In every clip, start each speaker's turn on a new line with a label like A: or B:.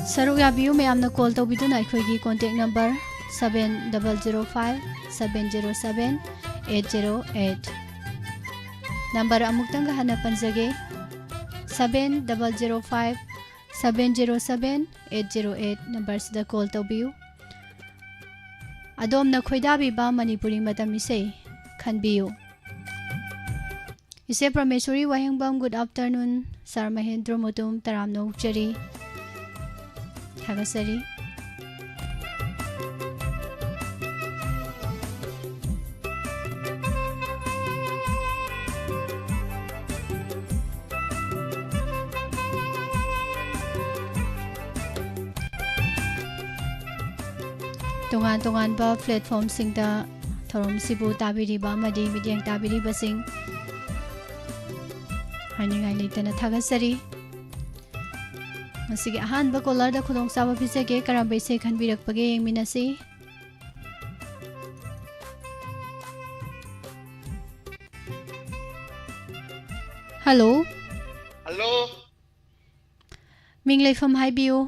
A: Saruk yabiyu mayamna call tawbiduna akhoi contact number 7005 707 808 number amuktang hana panjage 7005 707 808 number sida call tawbiyu adom na khoidabi ba manipuri matam isei khanbiyu ise Prameshwari Wahengbam. Good afternoon Sir Mahendra Mutum Taram Nokchari Hagasari Tongan ba platform singda thorom sibu tabiriba madi midyang tabiriba sing haningai leitana thagasari masigi ahanba kolar da khudong saba bisage karambai se khanbirakpage yengminasi hello minglefam haibiu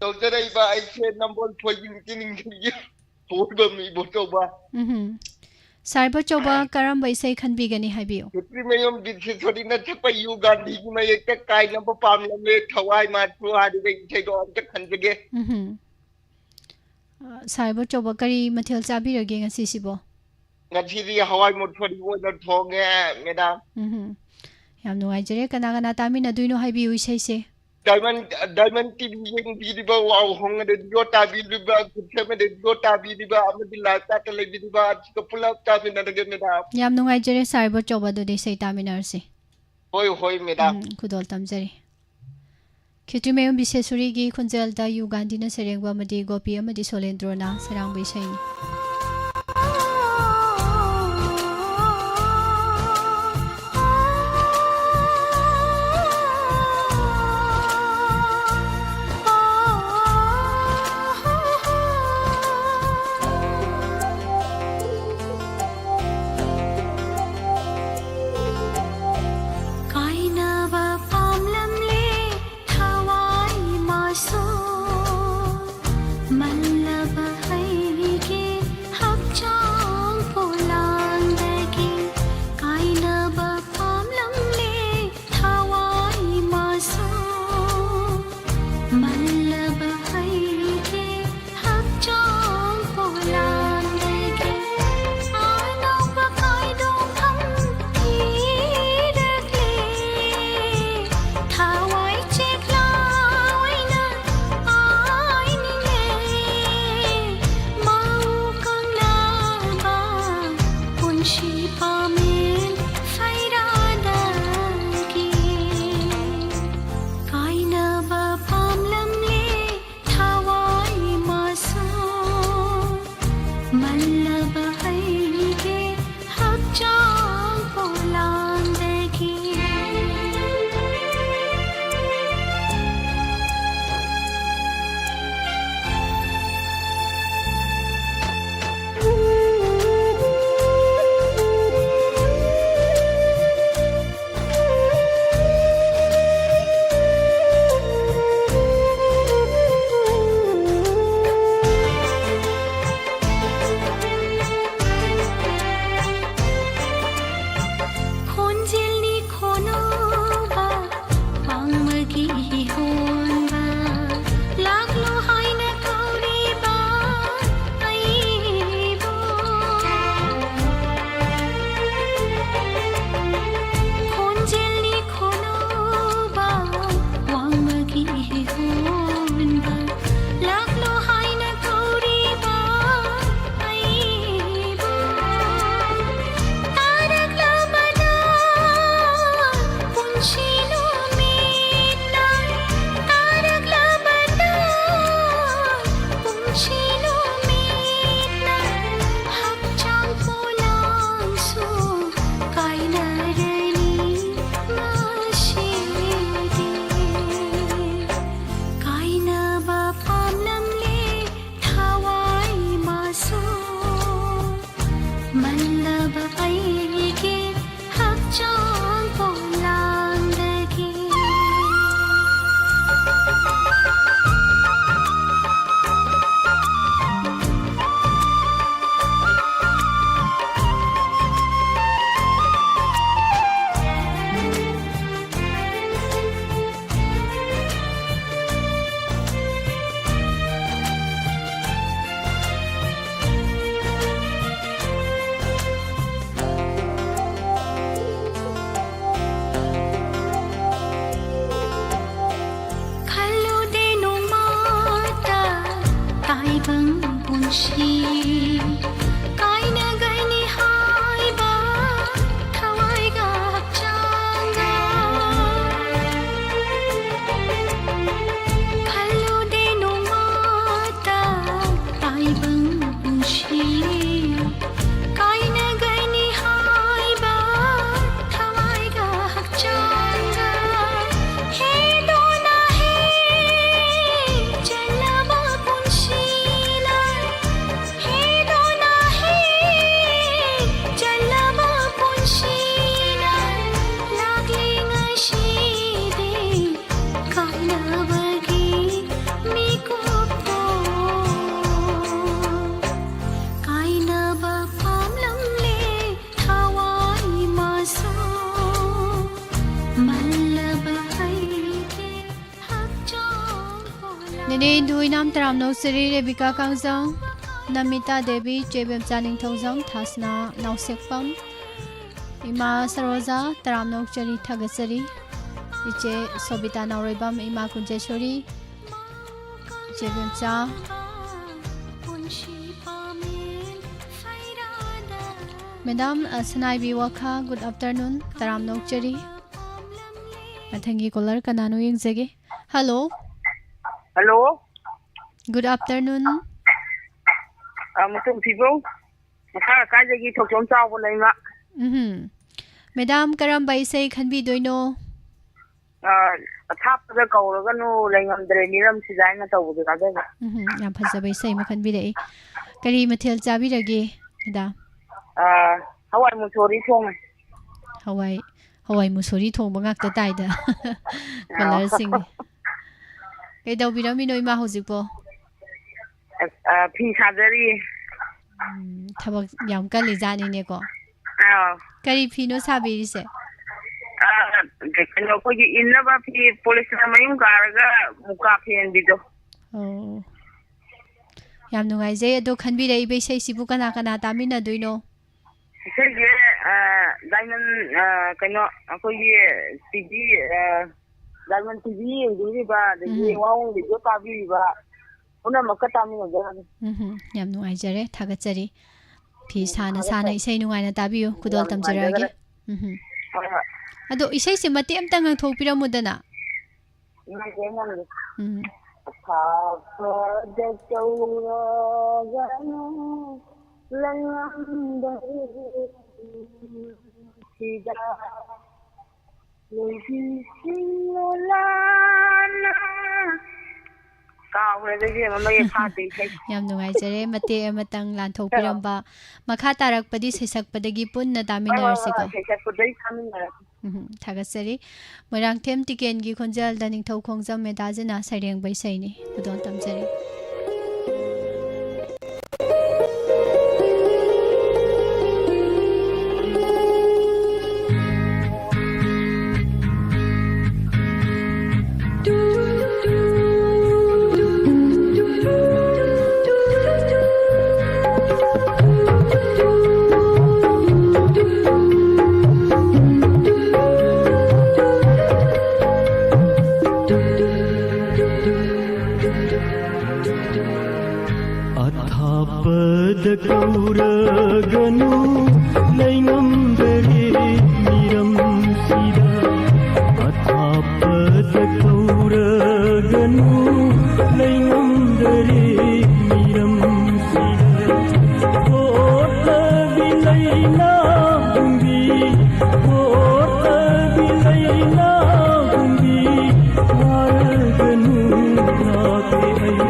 B: Tawjaraiba aise number phojin kining gi hoba mi botoba
A: Sarba choba karambai se khanbigani haibiu
B: Primayom bidse thodi na thapa yu Gandhi ki mai ek kai na pam na me thawai ma thu ha de che do am khanjage
A: Sarba choba kari mathel chabirage ngasi sibo
B: ngasi ri hawai mo thodi wo na thonge madam
A: yam nuai jere kana kana tamina duino haibiu isai se
B: Diamond TV yang bidiba wow hong de dota bidiba kuthame de dota bidiba amadi lata tele bidiba kapula ta pina de madam
A: yam nungai jere sarbo choba do de sei taminar se
B: hoi madam
A: kudol tamjari Khitrimayum Bisesuri gi khunjal da yu Gandhi na serengba madi gopi amadi Solendro na sarang bai sai Nene Dui Nam Taram No Siri Rebecca Kangzang Namita Devi Jebem Chaning Thozang Thasna Nausekpam Ima Saroja Taram No Chari Thagasari Iche Sobita Nauribam Ima Kunjeshori Jebem Cha Madam Sanai Biwaka, good afternoon. Taram Nokchari. Mathangi caller kanano yengzege. Hello.
C: Hello.
A: Good afternoon.
C: Mutum Pibo. Maka kajagi thokchom chaw lai ma.
A: Madam karamba isai khanbi doino.
C: Thap da kauraga no lengam dre niram sidai na taw de ka ga.
A: Yam phajaba isai ma khanbi dei. Kari mathel chabi rage madam.
C: Hawai musori thong.
A: Hawai musori thong bangak ta tai da. Caller sing. Kay daw birami no ima hojikpo.
C: Phi sadari.
A: Thabak yam kali jani ne ko. Kari phi no sabiri se.
C: Kano ko gi inna ba phi police na mayum karaga muka phen bido.
A: Oh. Yam nungai je ado khanbi rei be sei sibu kana kana tamina doino.
C: Serge Diamond kano ko gi TV Diamond TV ngi ba de wang video ka bi ba una makata mi ga.
A: Yam nungai jare thagachari. Phi sana sana isai nungai na tabiyo kudol tamjirage. Ado isai se mati amta ngang thokpira mudana. Yam nungai jare mate amatang lan thokpiramba makha tarakpadi sesakpadagi punna taminarsiko. Thagasari Morang Them Tiken gi khonjal daning thau khongjam medajana saireng bai saini budon tamjari.
D: Kauraganu laingam dare miram sida athapad kauraganu laingam dare miram sida kota bilaina bumbi kota bilaina bumbi waraganu naate ai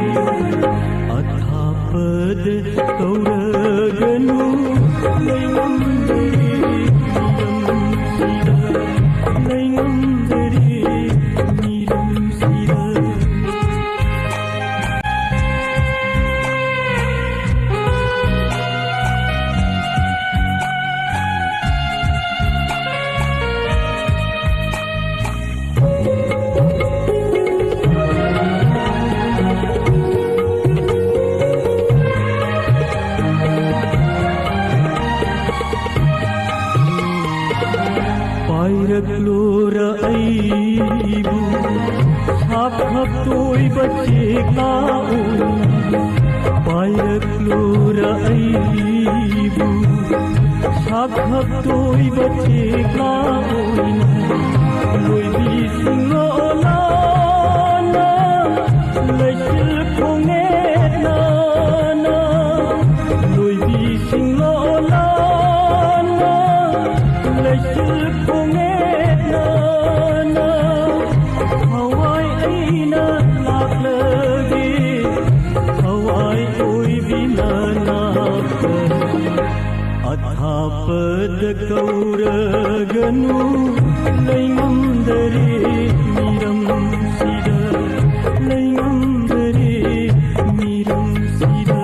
D: athapad kauraganu laingam dare miram sida laingam dare miram sida. Pairaklora aibu hap toi bache kaun Pairaklora aibu hap toi bache kaun loi bi singola na lesil khonge na na loi bi singola na lesil khonge na na hawai aina laklagi hawai oi bina na athapad kauraganu laingam dare miram sida laingam dare miram sida.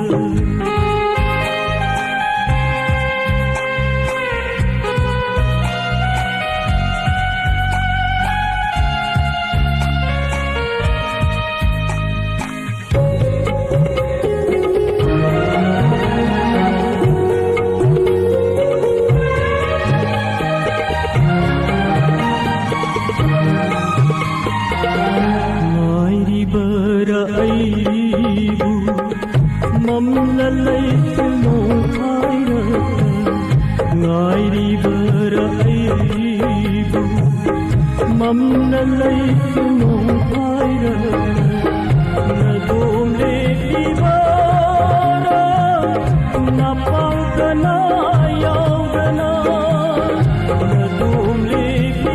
D: mamna lay sunong paira na domle ibara na pangkana yaugana na domle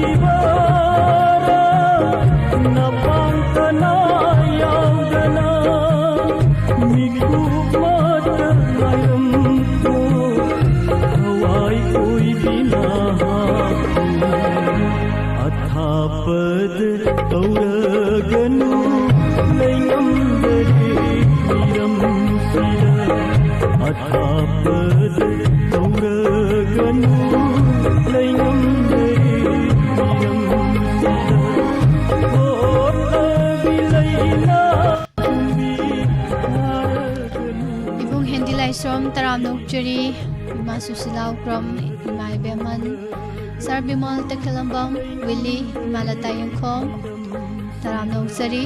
D: ibara na pangkana yaugana miku mata layam ko hawai koi binaha Athapad tauraganu laingamdare miram sira Athapad tauraganu laingamdare miram sira Kota bilayna vi haraganu
A: Ibung Hindi Laisom Taram Nokchuri Ima Susilaw Krom Ima Ibeman Sir Bimal Tekhalambam Willie Malatayang Khom Taram Noksari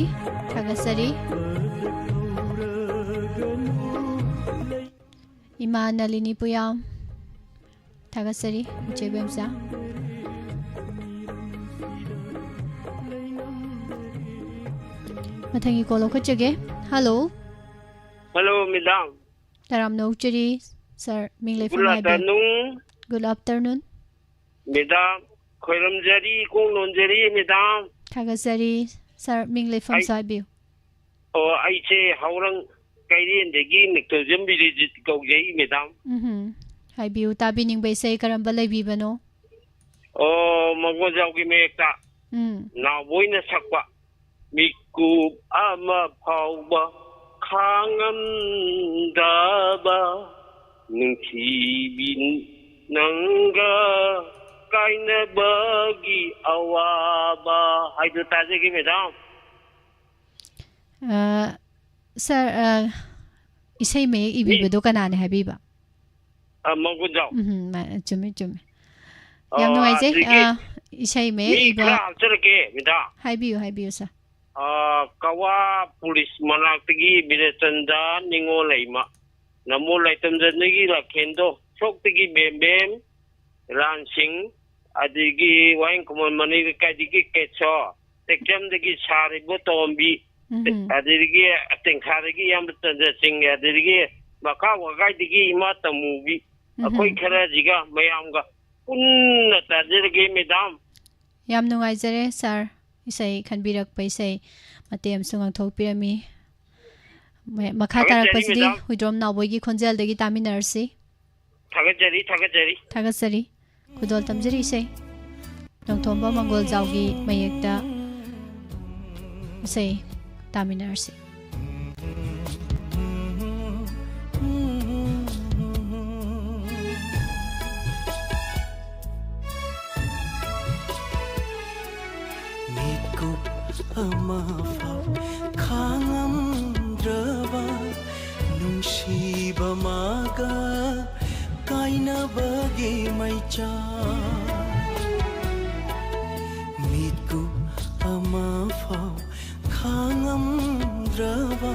A: Tagasari Ima Nalini Puyam Tagasari Uchebemsa Mathangi Kolo Kachage Hello
E: Hello, madam.
A: Taram Nokchuri Sir Mingle
E: Good
A: from
E: afternoon,
A: Good afternoon
E: madam. Khairamjari, Kongnonjari, madam.
A: Tagasari Sir Mingle from Saibu
E: Oh, I say Haurang Kairian the game to Zimbabwe go jay, madam.
A: Hai biu tabining bay say karamba lay bibano
E: Oh, Magoja Gimeka. Now, Boyna Sakwa. Miku Ama Pauba Kangam Daba Nunchi Bin Nanga Kaina Bagi Awaba. I do Tajiki, madam.
A: Sir isay may ibibado kanane habiba
E: Magoja.
A: Chumi Yang nuay jay isay may iba
E: Madam.
A: hai biu sa
E: Kawa police manakti binatanda ningo laima namo laitam janagi lakhendo soktigi bem ransing adigi wain kumon mani kadigi ketso tekjam digi sari botombi adigi tengkharigi yam tanda sing adigi maka wagai digi imata movie akoi khara jiga mayamga punna tajirgi madam
A: Yam nuay jare sir isay kanbirak pa isay matiyam sungang thokpirami makha tarak pasdi huidrom nawboy gi khonjal dagi taminarsi Tagasari Kudol tamjari isay Nongthomba Mangol Jawgi mayekta isay taminarsi
F: Amafau khangam draba nungsiba maga kaina bagi maicha mitku amafau khangam draba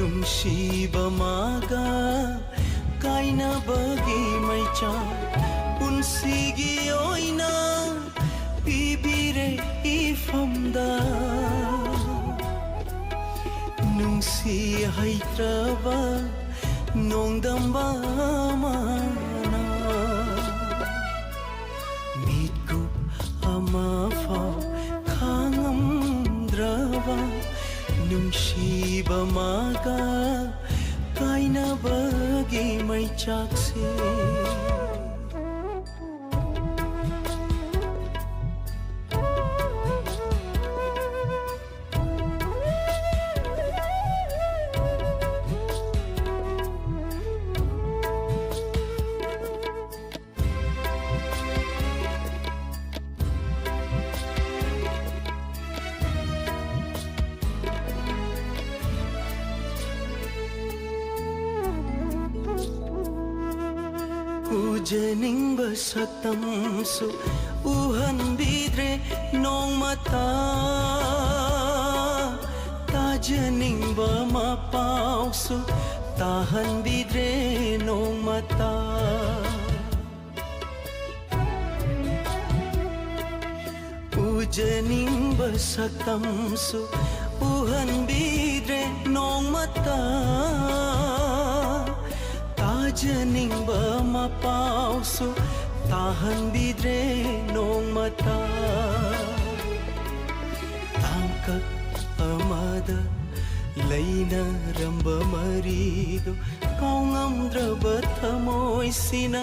F: nungsiba maga kaina bagi maicha unsigi oina bibire ifamda nungsi haitraba nongdamba mana mitku amafau khangam draba nungsi bamaga kaina bagi mai chakse Ujening basatam su uhan bidre nong mata tajening ba mapau su tahan bidre nong mata ꯎꯖꯅꯤꯡꯕ ꯁꯛꯇꯝꯁꯨ ꯎꯍꯟꯕꯤꯗ꯭ꯔꯦ ꯅꯣꯡꯃꯇ ꯇꯥꯖꯅꯤꯡꯕ ꯃꯄꯥꯎꯁꯨ ꯇꯥꯍꯟꯕꯤꯗ꯭ꯔꯦ ꯅꯣꯡꯃꯇ ꯇꯥꯡꯀꯛ ꯑꯃꯗ ꯂꯩꯅꯔꯝꯕ ꯃꯔꯤꯗꯨ ꯀꯥꯎꯉꯝꯗ꯭ꯔꯕ ꯊꯃꯣꯏꯁꯤꯅ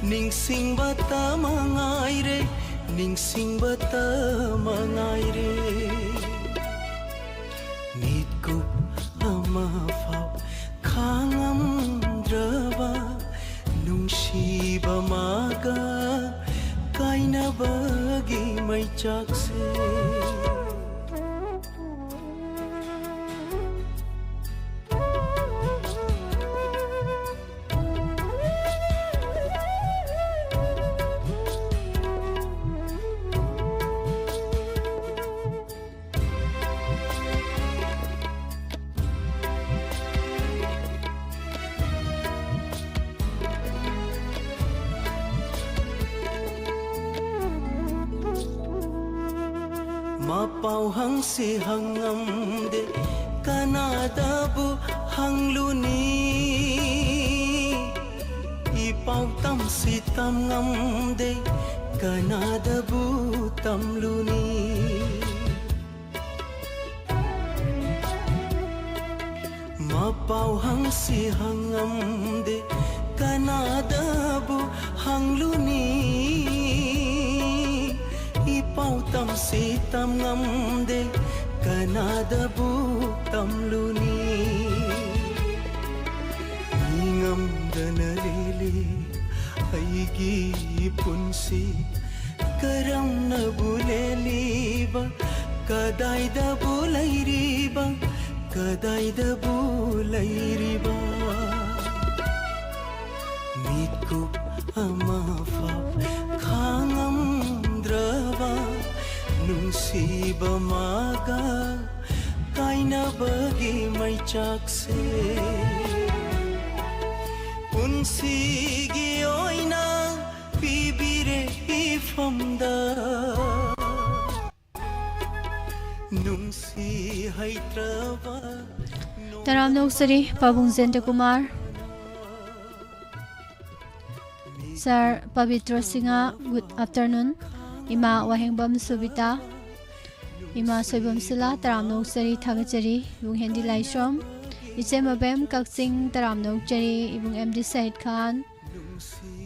F: ꯅꯤꯡꯁꯤꯡꯕꯇ ꯃꯉꯥꯏꯔꯦ ꯅꯤꯡꯁꯤꯡꯕꯇ ꯃꯉꯥꯏꯔꯦ ꯃꯤꯠꯀꯨꯞ ꯑꯃ ꯐꯥꯎ ꯈꯥꯡꯉꯝꯗ꯭ꯔꯕ ꯅꯨꯡꯁꯤꯕ ꯃꯥꯒ ꯀꯥꯏꯅꯕꯒꯤ ꯃꯩꯆꯥꯛꯁꯦ ꯃꯄꯥꯎ ꯍꯪꯁꯤ ꯍꯪꯉꯝꯗꯦ ꯀꯅꯥꯗꯕꯨ ꯍꯪꯂꯨꯅꯤ 이ጳ우 땀시 땀감대 까나다부 땀루니 마ጳ우 항시 항암대 까나다부 항루니 이ጳ우 땀시 땀감대 까나다부 땀루니 ꯅꯔꯦꯂꯦ ꯑꯩꯒꯤ ꯄꯨꯟꯁꯤ ꯀꯔꯝꯅꯕꯨ ꯂꯦꯜꯂꯤꯕ ꯀꯗꯥꯏꯗꯕꯨ ꯂꯩꯔꯤꯕ ꯀꯗꯥꯏꯗꯕꯨ ꯂꯩꯔꯤꯕ ꯃꯤꯠꯀꯨꯞ ꯑꯃ ꯐꯥꯎ ꯈꯥꯡꯉꯝꯗ꯭ꯔꯕ ꯅꯨꯡꯁꯤꯕ ꯃꯥꯒ ꯀꯥꯏꯅꯕꯒꯤ ꯃꯩꯆꯥꯛꯁꯦ ꯄꯨꯟꯁꯤꯒꯤ ꯑꯣꯏꯅ ꯄꯤꯕꯤꯔꯦ ꯏꯐꯝꯗ ꯅꯨꯡꯁꯤ ꯍꯩꯇ꯭ꯔꯕ
A: Taram Noksari Pabung Zenta Kumar Sir Pavitra Singha, good afternoon. Ima Wahengbam Subita Ima Soibam Sila Taram Noksari Thagachari Bung Hendi Laishom Ichemabem Kaksing Taram Nokchari Ibung MD Said Khan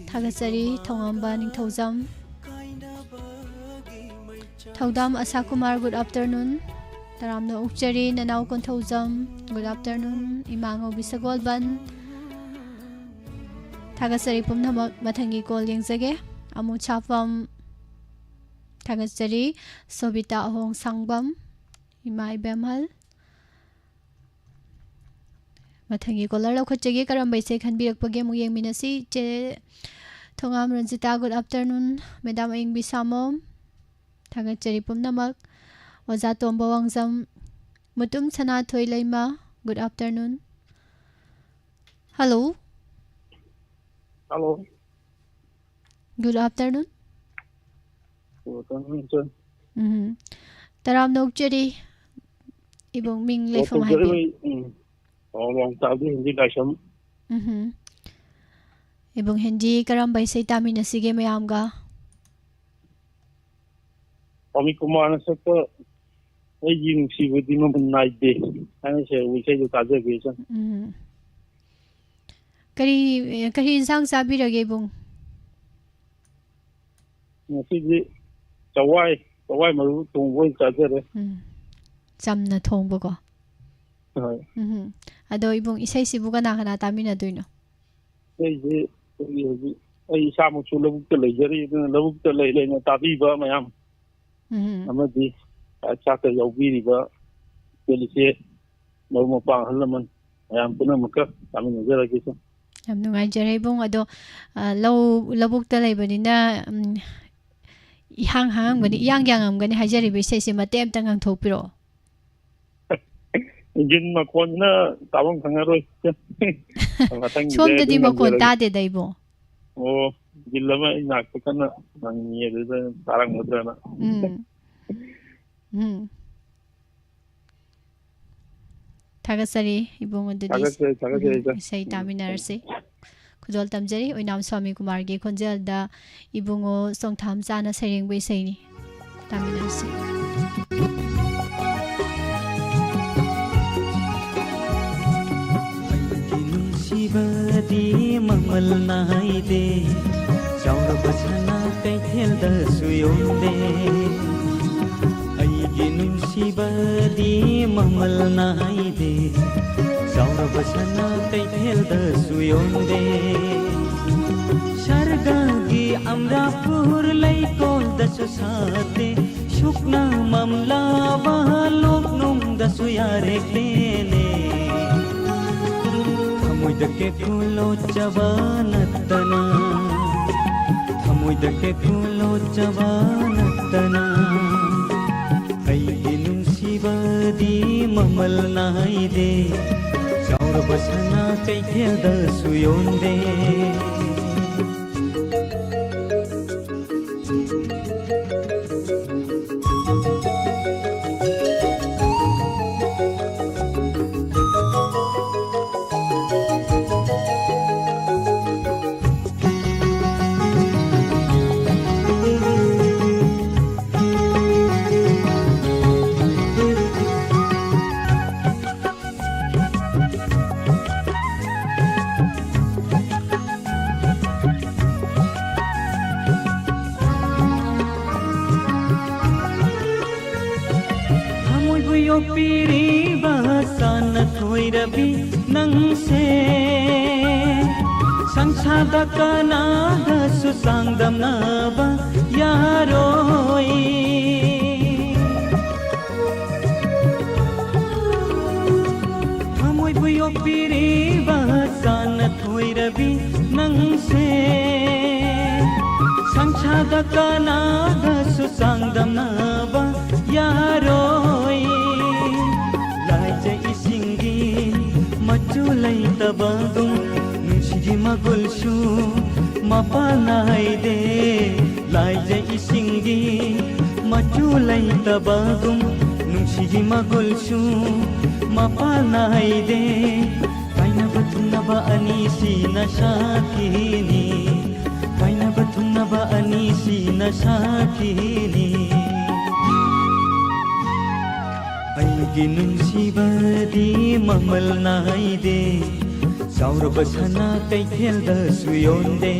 A: Thagachari Thongamba Ningthozam Thaudam Asakumar, good afternoon. Taram Nokchari Nanau Konthozam, good afternoon. Imango Bisagolban Thagachari Pumnamak Mathangi Kol Yengzage Amu Chapam Thagachari Sobita Ahong Sangbam Imai Bemhal Mathangi Kolar Lokhachagi Karambai Se Khanbirak Page Mu Yengminasi Che Thongam Ranjita, good afternoon. Madam Ing Bisamom Thagachari Pumnamak Oza Tomba Wangzam Mutum Sana Thoi Laima, good afternoon. Hello.
E: Hello.
A: Good afternoon.
E: Good afternoon, sir.
A: Taram Nokchari Ibong Ming Leifam Haibi.
E: Long time hindi kaisam.
A: Ibong hindi karambay sa itami na sige mayamga.
E: Kami kumana sa to ay yung sibudi mo night day. Ano siya weekend yung kaja gisa.
A: Kari insang sabi rage ibong.
E: Sige kawai maru tungboy kaja re.
A: Sam na thongbo ko. Ado ibong isay sibu ka nakanatami na doon no.
E: Ay isa mo sulabog talay jari labog talay lay na tabi ba mayam. Amadi saka yaubiriba pelise maru mapang halaman mayam puna maka kami najara gisa.
A: Am nungay jari ibong ado labog talay ba nina ihang-hang gani iyang-yang gani hajari ba isay si matem tangang thopiro.
E: Jin makon na tawang kangaroy.
A: Suam dadi makon tade da ibo.
E: Oh, jilla ma inakta kana nang niya da tarang mudra na.
A: थागसरी इबुंग अदुदी
B: थागसरी
A: इसै तामिनारसे खुदोल तमजरी ओइनाम स्वामी कुमार गे खोंजेलदा इबुंगो सोंगथाम चाना सरेंग बैसैनि तामिनारसे
F: नुंसिबदी ममल नाइदे चाउरबसना कैथेलदा सुयोंदे अइगी नुंसिबदी ममल नाइदे चाउरबसना कैथेलदा सुयोंदे सरगागी अमरापुर लैकोल दसु साते शुक्ना ममला लोकनुम दसु यारे केने थमुइदके कुलो जवानतना थमुइदके कुलो जवानतना अइगी नुंसिबदी ममल नाइदे चाउरबसना कैथेलदा सुयोंदे पिरी बहसान थोइरबी नंगसे संसादा कनाद सुसांगदम नबा यारोई हमोय बुयो पिरी बहसान थोइरबी नंगसे संसादा कनाद सुसांगदम नबा यारोई मचुलै तबगुम नुसिगी मगुलसु मपानाइदे लाइजे इसिंगी मचुलै तबगुम नुसिगी मगुलसु मपानाइदे काइना बथुनबा अनिसी नशाकिनी काइना बथुनबा अनिसी नशाकिनी अइगी नुंसिबदी ममल नाइदे चाउरबसना कैथेलदा सुयोंदे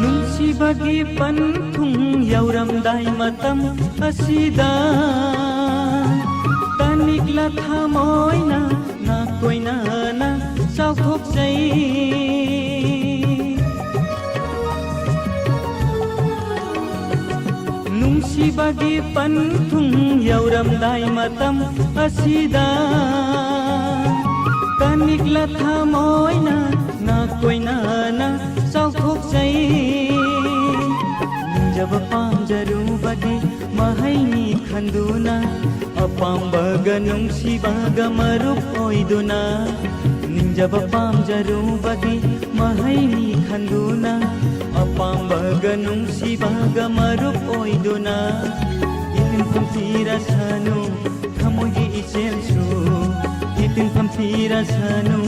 F: नुंसिबगी पन्थुंग यौरमदाई मतम असिदा तनिकला थामोइना ना कोइना ना साउथोक्सै नुंसिबगी पन्थुंग यौरमदाई मतम असिदा तनिकला थामोइना ना कोइना ना साउथोक्सै जब पामजरुबगी महैनी खंदुना अपाम्बग नुंसिबग मरुप ओइदुना जब पामजरुबगी महैनी खंदुना अपाम्बग नुंसिबग मरुप ओइदुना इतिन फमतीरा सानु थमोगी इसेलसु इतिन फमतीरा सानु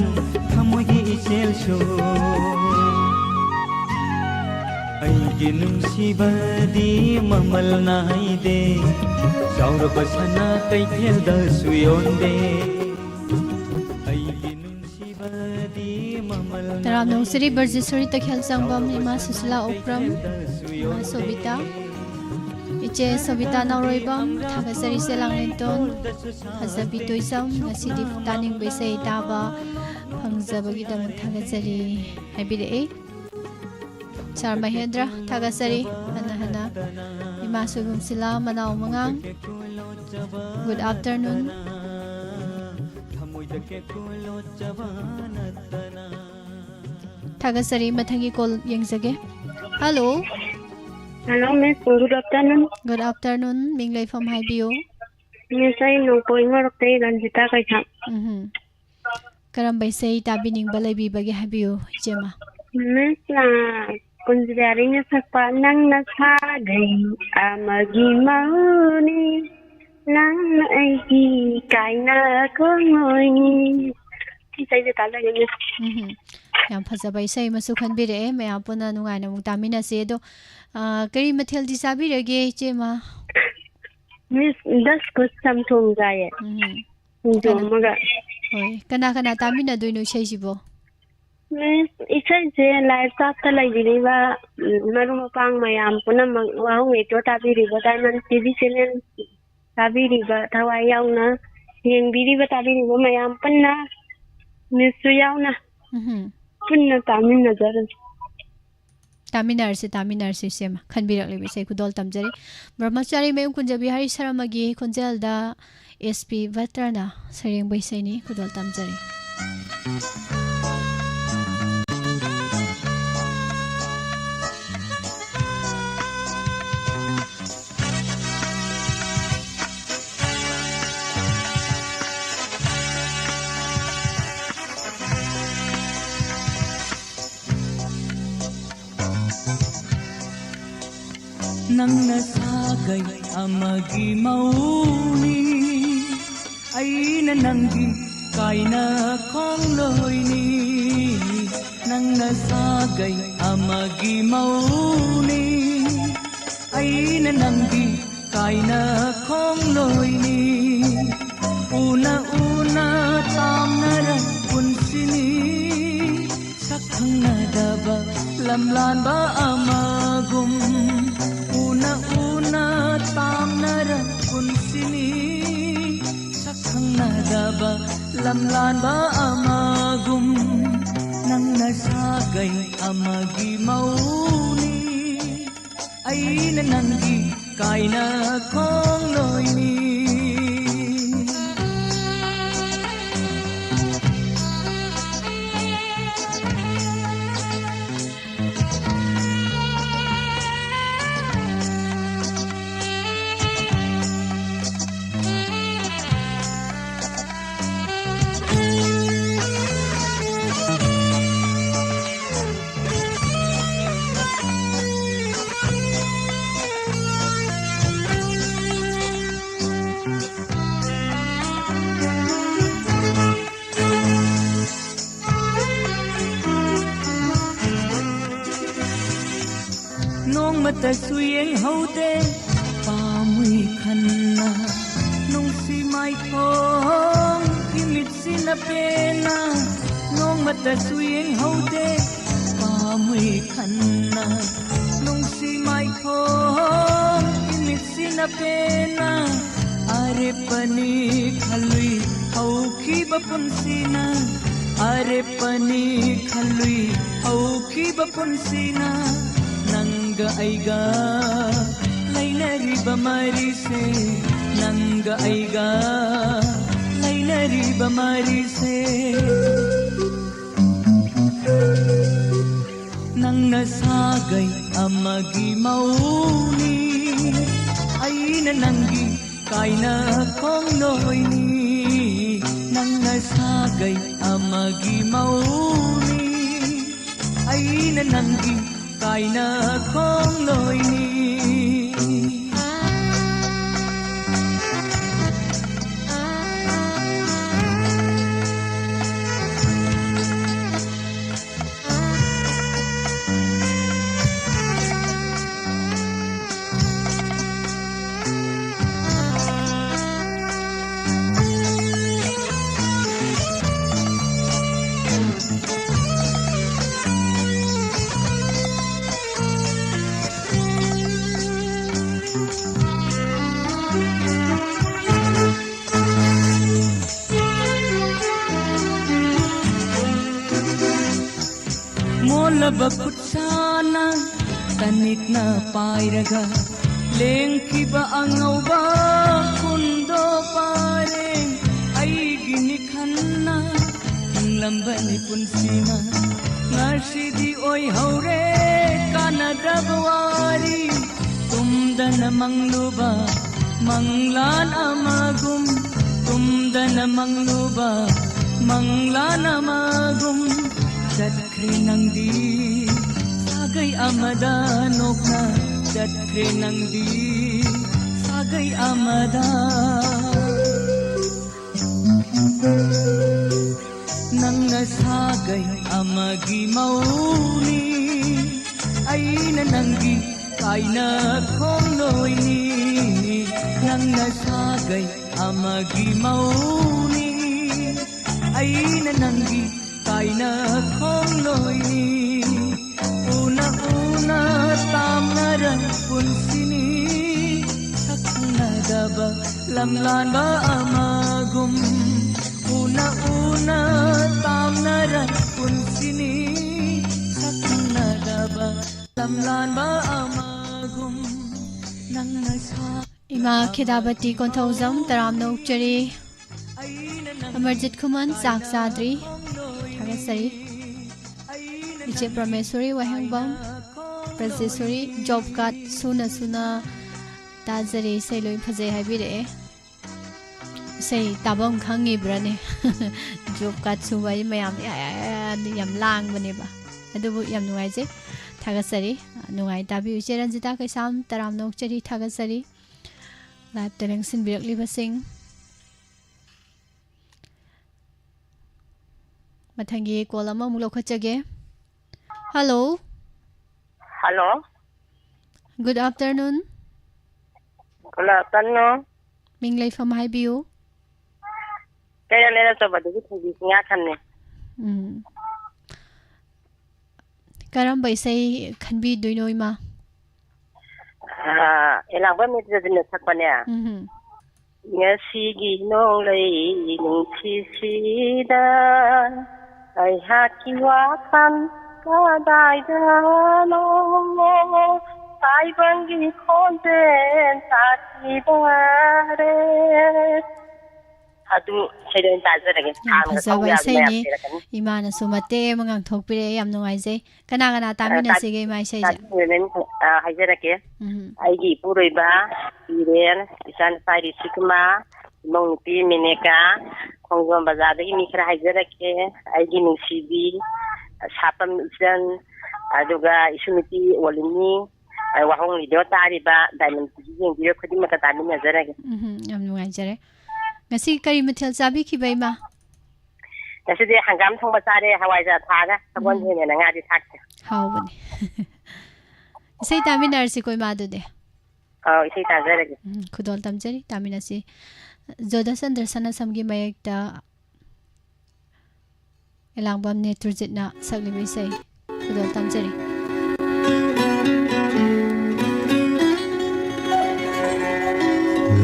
F: थमोगी इसेलसु अइगी नुंसिबदी ममल नाइदे चाउरबसना कैथेलदा सुयोंदे अइगी नुंसिबदी ममल
A: तराम नौसरी बर्जेश्वरी तखेल संगम इमा सुसला ओप्रम इमा Sobita इचे Sobita नौरोइबम थागसरी सेलांगलेंटोन हजबी तोइसम ngasidi taning besai taba phangzabagidam थागसरी हाइबिरे Sar Mahendra Tagasari Hana Ima Sugum Sila Manao Mangang. Good afternoon
F: खोइदके कुलो चबानतना
A: थागसरी मथंगी कॉल यंगजगे hello
G: Hello, Miss. Good afternoon.
A: Good afternoon मिंगलाई फम हाइबियो
G: Miss, I know going out of the Ranjita Kaita.
A: करम बैसे ताबिनिंग बलैबी बगे हाइबियो जेमा
G: Miss, considering a sapanang na sagay, amagi mauni, nang aiki kaina kongoy. Kisay sa talaga, Miss.
A: याम फजबा इसै मसु खनबिरे मैं पुना नुगाइना मु तामिना से दो करी मथेल दि साबिरगे जेमा
G: Miss, das ko samthong jaya. Maga.
A: होय कना कना तामिना दोइनो छैसिबो
G: Miss, isay je live chat ta lai diri ba maru mapang mayam puna wahong ito tabiri ba diamond TV channel tabiri ba thawai yaw na yeng biri ba tabiri ba mayam panna Miss su yaw na punna tamin nazar
A: तामिनार से सेमा खनबिरक लेबे से कुदोल तमजरी ब्रह्मचारी मेम कुंजबी हरि शर्मागी कुंजलदा SP वत्रना सरेंग बैसैनी कुदोल तमजरी
F: Nangna sagay amagi mauni Aina nanggi kaina kongloini Nangna sagay amagi mauni Aina nanggi kaina kongloini Una tamnara punsini Sakhang nadaba lamlan ba amagum Una tamnara kunsini sakhang nadaba lamlan ba amagum nang nasagay amagi mauni ay nananggi kaina kongloini mata suyeng haude pamui khanna nung si mai thong kimit sina pena nong mata suyeng haude pamui khanna nung si mai thong kimit sina pena are pani khalui hau khi bapun sina are pani khalui hau khi bapun sina nanga aiga lainari bamari se nanga aiga lainari bamari se nangna sagai amagi mauni aina nangi kaina kongnoini nangna sagai amagi mauni aina nangi kaina kongloini Bakutsana tanik na pairaga lengkiba ang ngauba kundo pareng ay ginikha hanna hinglambani punsina ngasidi oi haure kanadabwari tumdana mangluba manglan amagum tumdana mangluba manglan amagum jatkre nangdi sagai amada nokna jatkre nangdi sagai amada nangna sagai amagi mauni aina nanggi kaina khomloini nangna sagai amagi mauni aina nanggi kaina khomloini una una tamnara punsini saknadaba lamlan ba amagum una una tamnara punsini saknadaba lamlan ba amagum nangna sa
A: Ima Khedabati Konthozam Taramno Chari Amarjit Kuman Sak Sadri Thagasari Iche Prameswari Wahangbam Praseswari Job Cut Suna Suna Tazari Sailoi Phazai Habire Say Tabam Khangi Brane Job Cut Suwai Mayam Yam Lang Baneba Adubu Yam Nuaje Thagasari Nuai Tabi Cheranjita Kaisam Taramno Chari Thagasari Live Tereng Sin Birak Liba Sing Mathangi Kolama Mulo Khachage Hello
C: Hello.
A: Good afternoon
C: Good afternoon.
A: Minglay from Highview
C: Kaya nila sa badagi hindi nga kami.
A: Karamba isay Khanbi Duino Ima
C: Ilang ba may sa kanya? Nga sige nung lay nung sisida ay hakiwakan kadaydanong tay banggi konten takidare adu sedan tazarage
A: Fazaba Sayni Imana Sumate Mangang Tokpire Yam Nuaise Kanagana Tamina Sige My Say
C: Hajarake Aigi Puriba Iren Isan Fari Sikma Mongpi Mineka Kongom Bazada Mikra Hajarake Aigi Nisibi Sapam Isan Aduga Isumiti Walini Wahong Lido Tariba Diamond Jing Dio Kodimaka Tamina Zarage
A: Yam Nuaise Ngasi kari mathil sabi ki bai ma
C: Ngasi de hangam thongba sare hawai ja thaga sabon hene na ngadi thakta
A: How bani Isai Taminar si koi ma du de
C: isai ta zarage
A: Khudol tamjari Tamina si Zoda Sandarsana samgi mayekta Elangbam ne turjitna saklibi isai Khudol tamjari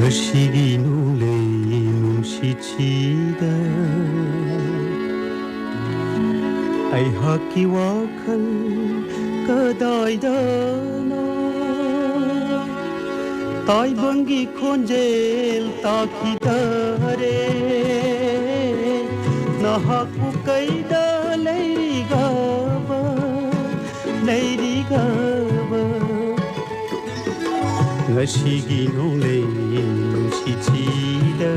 D: Ngashigi nule nungshitida Ay haki wakal kadaydana Tay bangi khonjel takidare Nahaku kaida leiri gaba Ngashigi nole nungshitida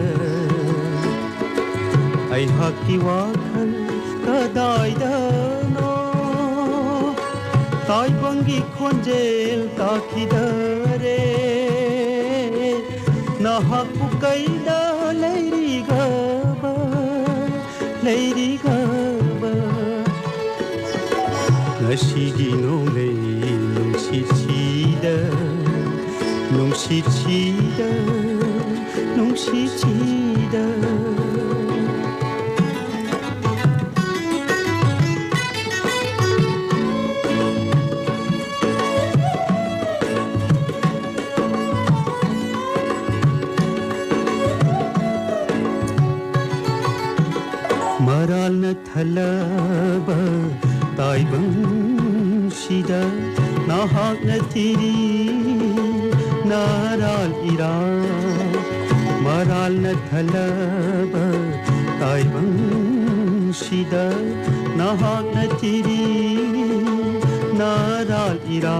D: Ay haki wakal kadaydana Tay bangi khonjel takidare Nahaku kaida leiri gaba Ngashigi nole nungshitida Nungshitida Maral na thalaba taibang shida Nahak na tiri naral ira Maral na thalaba ताइबंशीदा नहाकना तिरी नाराल इरा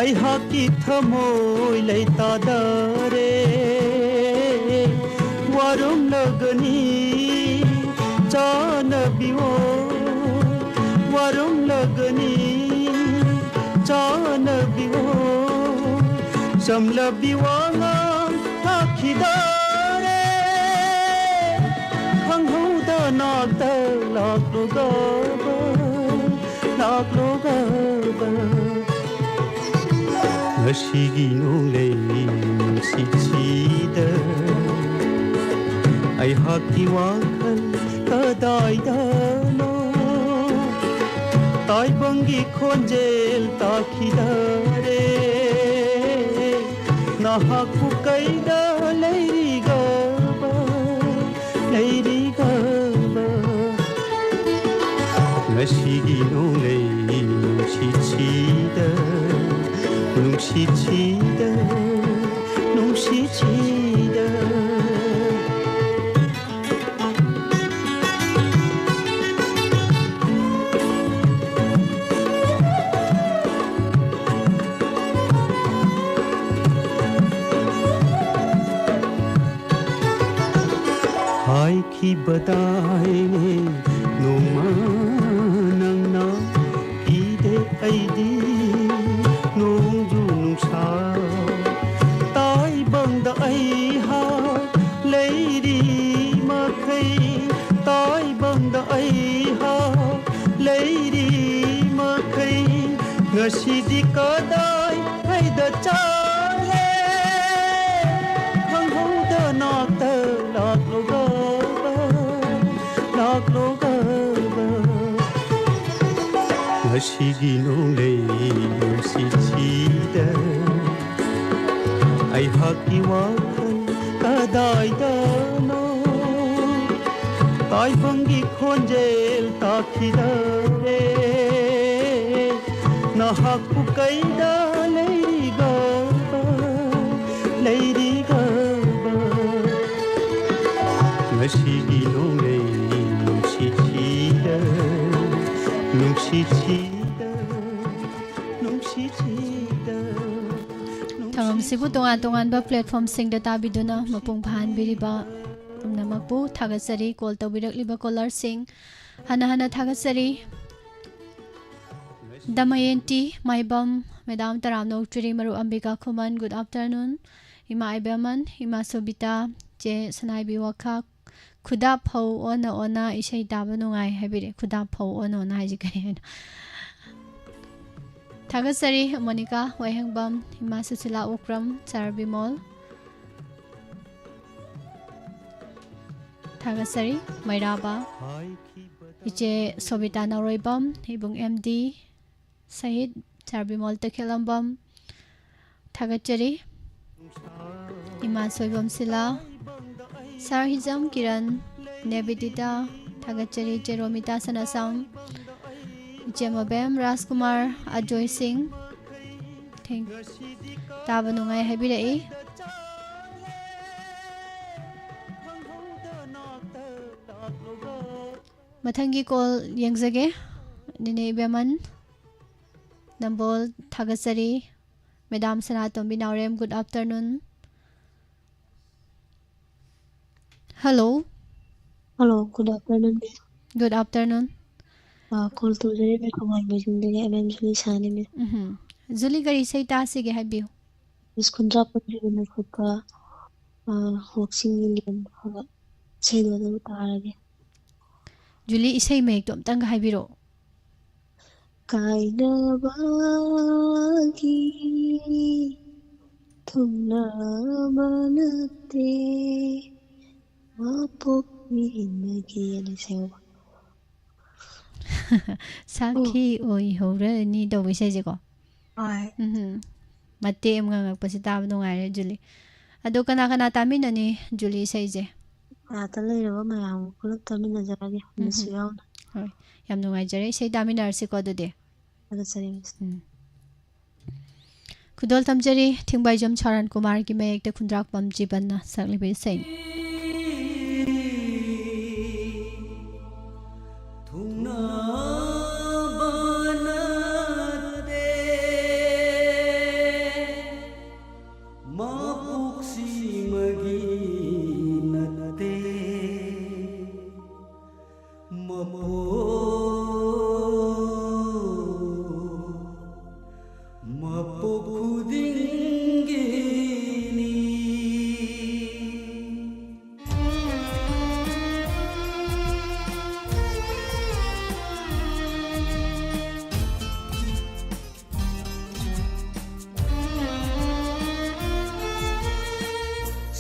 D: अइहाकी थमोय लैतादरे वारुम लगनी जानबिओ वारुम लगनी जानबिओ समलबिवांगा थाखिदारे खंगहुदा Nagda लागलोगा ngashigi nole sichida ai haki wakal kadai dano tai bangi khonjel takhidare nahaku kaida leiri gaba ngashigi nole sichida nungsichida hai khi badai noma nangna ide aidi tai bang da ai ha leiri makhai tai bang da ai ha leiri makhai ngasi di kadai hai da chale khang ho da nak ta lak loga ngasi gi no leiri si chida ai haki wakal kadai dano tai bangi khonjel takhidare nahaku kaida leiri gaba ngashigi no leiri nungsichida
A: Thangam sibu tongan ba platform sing da tabiduna mapung phan biriba namakpu thagasari call tawbirakliba caller sing hana thagasari Damayanti Maibam Madam Taramno Churi Maru Ambika Khuman good afternoon Ima Ibaman Ima Sobita Je Sanai Biwaka Khudap ho ona isai daba nungai habire khudap ho ona hajikai Thagasari Monica Wahangbam Ima Susila Ukram Charbimol Thagasari Mairaba Iche Sobita Naroibam Ibung MD Said Charbimol Takhelambam Thagachari Ima Soibam Sila Sarhijam Kiran Nebidita Thagachari Jeromita Sanasam Jemabem Raskumar Ajoy Singh Thank Tabanungai Habirei Mathangi call Yangzage Nine Beman Nambol Thagasari Madam Sanatom Binaurem good afternoon Hello.
G: Good afternoon.
A: Good afternoon.
G: Call to the river Hawaii Bajundega and Julie Sani.
A: Julie Gari say Tassi have you.
G: This contract in the Kuka Hoxing William said the Tarage.
A: Julie is a make them Tanga Habiro.
G: Kaida Bagi Tuna Manate.
A: Saki oi hore ni do we say go. Mate mga pasita no nga Julie. Ado kana tamin ni Julie say je.
G: Atalay ro mayam kulak tamin na jagi nisiyaw na.
A: Hoy yam no nga jare say tamin arsi ko do de.
G: Ada sarim.
A: Kudol tamjari thingbai jam charan kumar ki mayek te khundrak pam jiban na sakli be say.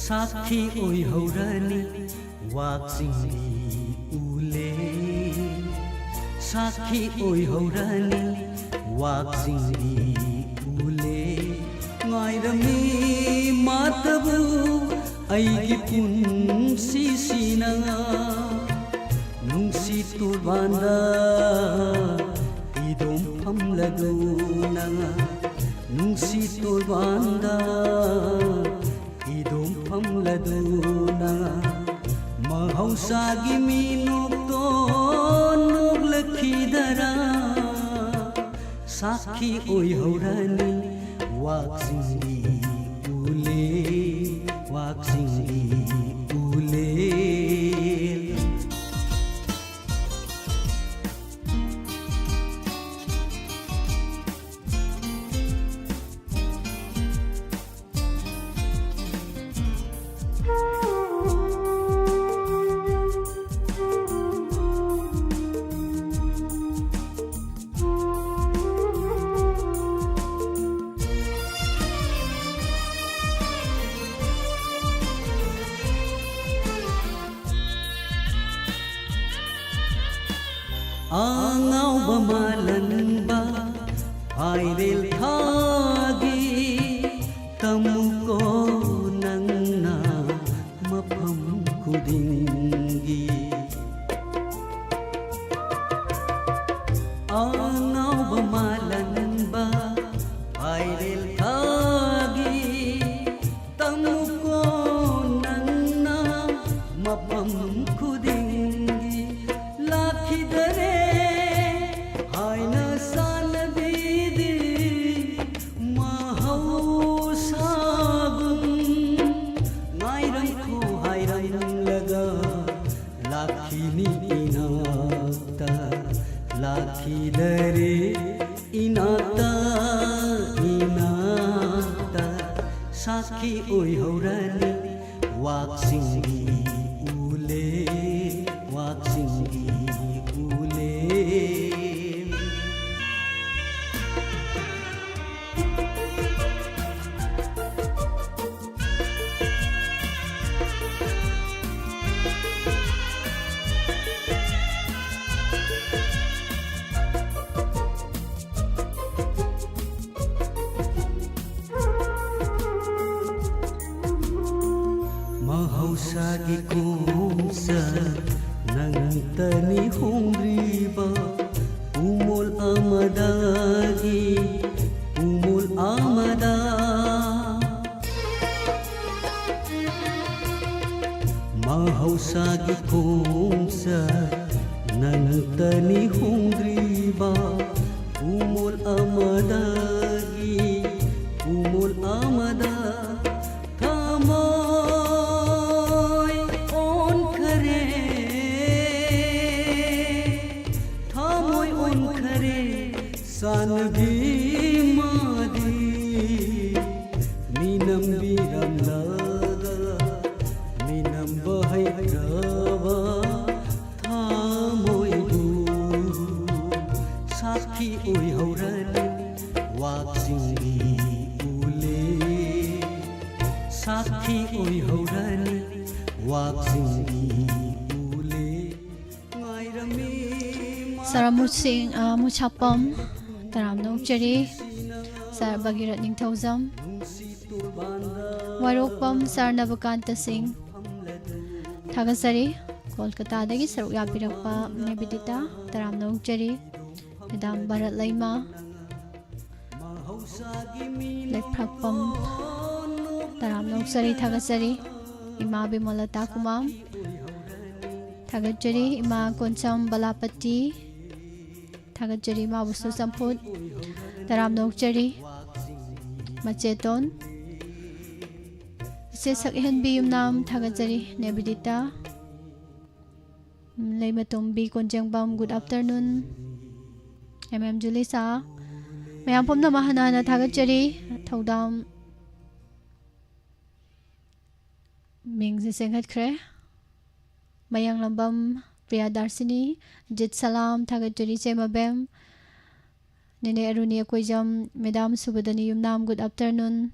F: साखी ओइहौरनि वाक्सिंगी उले साखी ओइहौरनि वाक्सिंगी उले ngairami matabu aigi punsisina nungsi turbanda idom pamladuna nungsi turbanda idom pamladuna mahausagi minukto nuglakidara sakhi oihaurani waksingi ule waksingi ule angau bamalanba airel thagi tamuko nangna mapam kudingi angau bamalanba airel thagi tamuko nangna mapam kudingi lakhidare lakhidare inata inata sakhi oihaurani waksingi ule waksingi ule mahausagi kumsa nangtani hongriba umul amadagi umul amada mahausagi kumsa nangtani hongriba umul amadagi umul amada sangi madi minam biram laga minam bahai rava thamoi du sakhi oi haurani waksingi ule sakhi oi haurani waksingi ule ngairami
A: Saramut Singh Muchapam Taram Nokchari Sar Bagirat Ningthauzam Warokpam Sar Navakanta Singh Thagasari Kolkata dagi saruk yapirakpa Nebidita Taram Nokchari Madam Bharat Laima Lekprakpam Taram Noksari Thagasari Ima Bimalata Kumam Thagachari Ima Koncham Balapati Thagachari Ma Busu Samput Taram Nokchari Macheton Sesak Henbi Yumnam Thagachari Nebidita Leimatumbi Konjangbam Good afternoon MM Julisa Mayam Pumna Mahanana Thagachari Thaudam Mingzi Senghat Kre Mayang Lambam Priya Darsini Jit Salam Thagachari Chemabem Nene Aruni Akoijam Madam Subadani Yumnam Good afternoon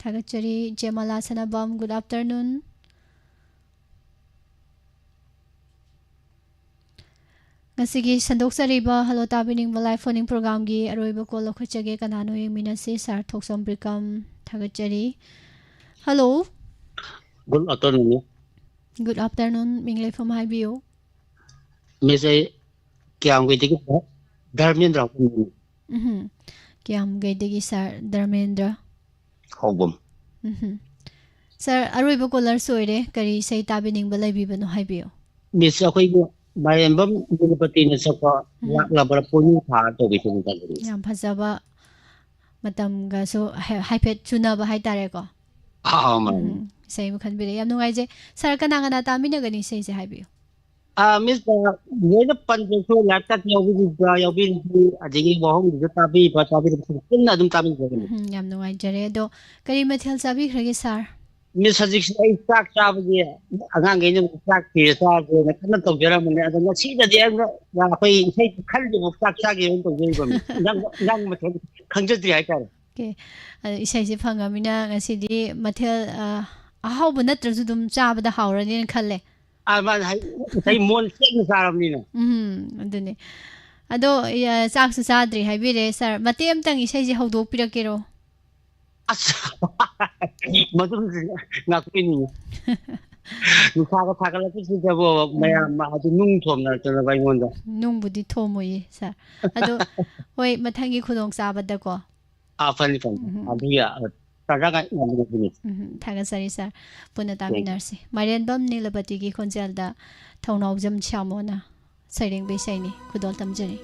A: थागतचरी जेमला Sanabam good afternoon ngasi sandokchariba halo tabining live phoning program gi aroiba call lokhachage kanano yeminasi sar thoksom brikam thagachari hello
H: good afternoon
A: good afternoon mingle from haibio
H: mese kyam gei tiki dharmendra
A: kyam gei tiki sir dharmendra
H: hobum
A: sir aroiba caller soire kari sei tabining balai bibano haibio
H: miss akhoi Mariambam Gurupati na saka labar puni tha to bi sun kan ri
A: yam phajaba matam ga so haipet chuna ba hai tare ko
H: man
A: sei mu khan bi yam nungai je sir kana kana ta mi na gani sei se haibio
H: miss ne na pan je so laptop yaw bi adigi bohong ju ta bi kun na dum ta bi
A: yam nungai jare do kari mathel sabi khrage sir
H: miss hajik ai sak cha bi angang ge ne sak ti sa je na kan to jara mun ne adanga si da de na khoi sai khal ju sak cha ge to ge ba yang ma the khang je ti ai ka
A: ke isai se phanga mina ngasi di mathel ahau bu natrasu dum cha ba da haurani na khalle
H: man sai mon sen sa ram ni na
A: adune ado sak su sadri haibire sir matem tang isai je hawdok pirakero
H: madum ngakini nu ka ka la ki je bo maya ma adu nung thom na ta bai mon da
A: nung budi thomoi sir ado hoi mathangi khudong sa bada ko
H: fan abiya ta ga na ni
A: thaga sari sir puna taminarsi marian bam nilabati gi khonjal da thonau jam chamona sairing be saini khudol tamjani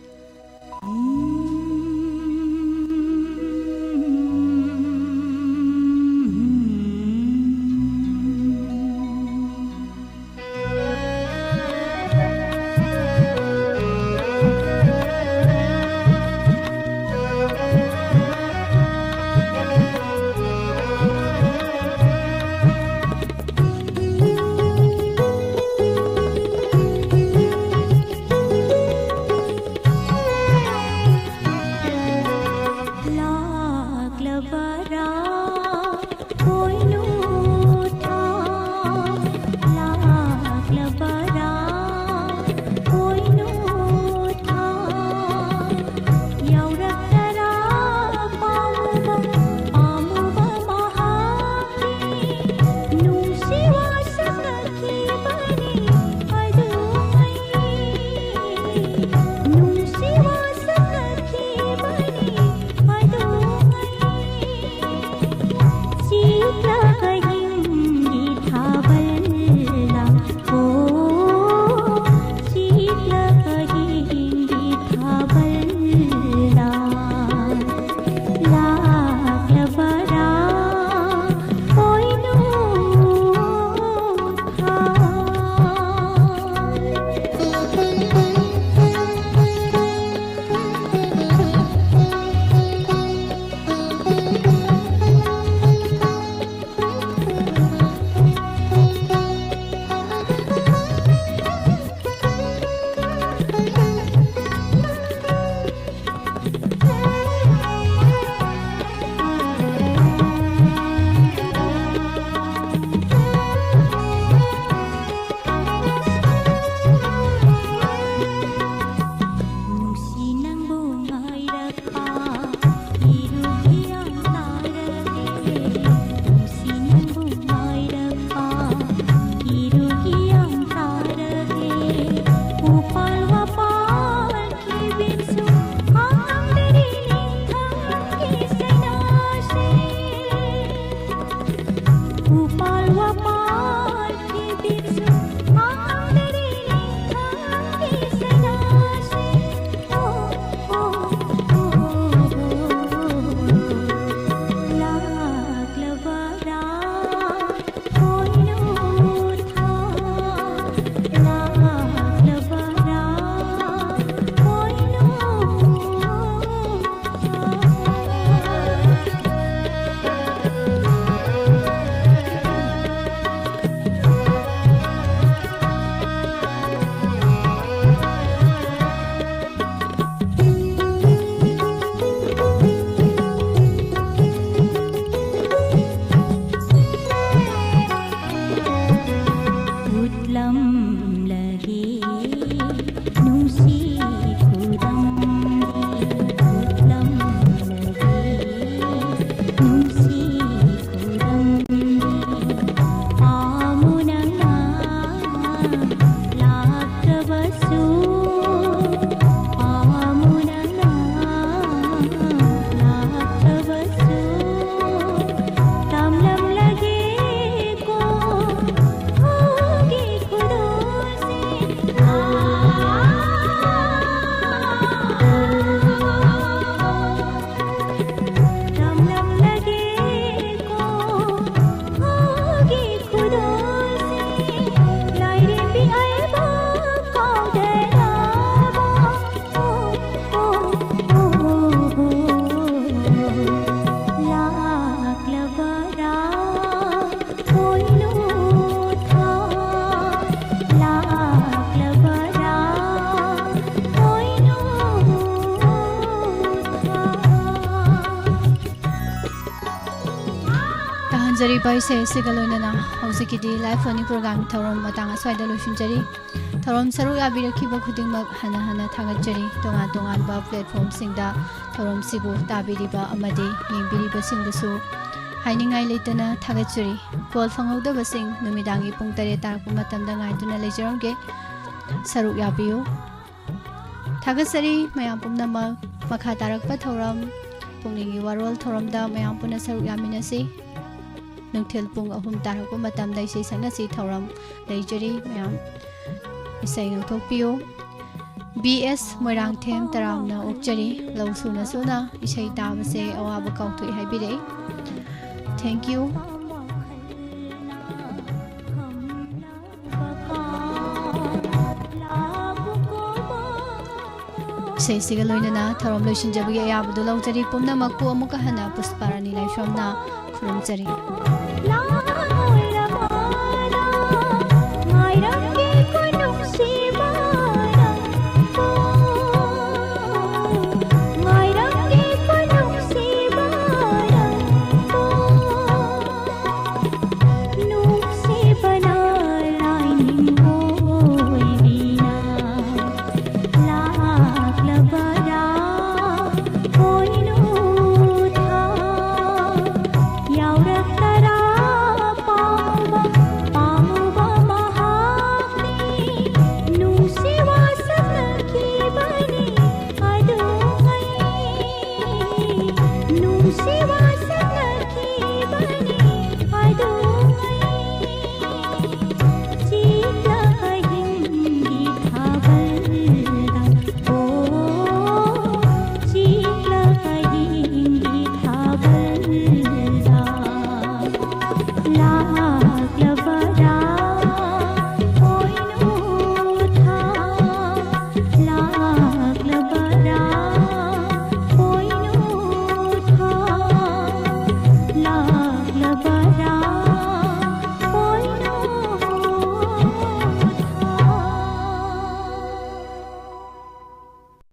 A: जरी पाइसे सिगलोइना हौजिकिदि life funny program थौरम मतंग अस्वाइदा लोइसिनजरी थौरम सरु याबिरखिबा खुदिंगमक हना हना थागतजरी तोंगा तोंगानबा प्लेटफॉर्म सिंगदा थौरम सिबु ताबिरिबा अमदि येंबिरिबा सिंगदसु हाइनिंगाइ लेतना थागतजरी कॉल फंगौदबा सिंग नुमिदांगी पुंग 8 तारकु मतमदा ngaiduna लेजरमगे सरु याबियो थागतजरी मयाम पुंगनमा मखा तारकपा थौरम पुंगनिंगी वारोल थौरमदा मयाम पुना सरु यामिनसि नंथेल पुंग अहुम तारकु मतम दै से संगसी थौरम लेजरी मयाम इसै ngथोपियो बीएस मोइरांगथेम तरामना ओक्चरी लौसुना सुना इसै ताबसे अवाब काउथोइ हाइबिरे थैंक यू इसै सिगा लोइनना थौरम लोइसिनजबगे याबदु लौजरी पुमना मक्कु अमुका हना पुष्पारानी लाइशोमना खुरुमजरी